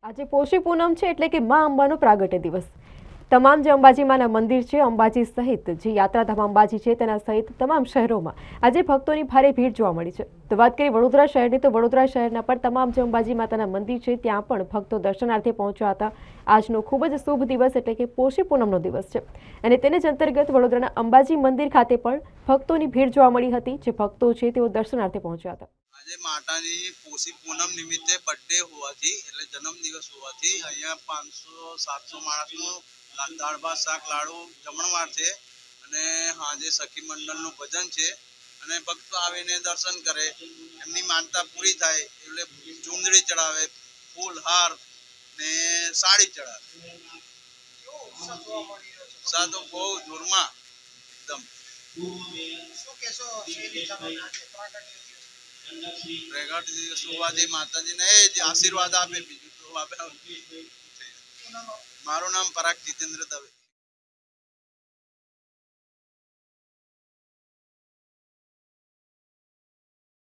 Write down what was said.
આજે પોષી પૂનમ છે એટલે કે મા અંબાનો પ્રાગટ્ય દિવસ। તમામ જે અંબાજી માના મંદિર છે, અંબાજી સહિત જે યાત્રાધામ અંબાજી છે તેના સહિત તમામ શહેરોમાં આજે ભક્તોની ભારે ભીડ જોવા મળી છે। તો વાત કરીએ વડોદરા શહેરની, તો વડોદરા શહેરના પણ તમામ જે અંબાજી માતાના મંદિર છે ત્યાં પણ ભક્તો દર્શનાર્થે પહોંચ્યા હતા। આજનો ખૂબ જ શુભ દિવસ એટલે કે પોષી પૂનમનો દિવસ છે અને તેને જ અંતર્ગત વડોદરાના અંબાજી મંદિર ખાતે પણ ભક્તોની ભીડ જોવા મળી હતી। જે ભક્તો છે તેઓ દર્શનાર્થે પહોંચ્યા હતા। આજે માતાની પોષી પૂનમ નિમિત્તે બર્થડે હોવાથી એટલે જન્મદિવસ હોવાથી અહીંયા 500-700 માણસનું દાળ ભાત શાક લાડુ જમણવાર છે અને સાંજે સખી મંડળનું ભજન છે અને ભક્તો આવીને દર્શન કરે, એમની માનતા પૂરી થાય એટલે ચુંદડી ચડાવે, ફૂલ હાર ને સાડી ચડાવે। ઉત્સાહ તો બહુ જોરમાં એકદમ। પ્રગટ દિવસ હોવાથી માતાજીને આશીર્વાદ આપે, બીજું તો મારું નામ પરાગ જીતેન્દ્ર દવે।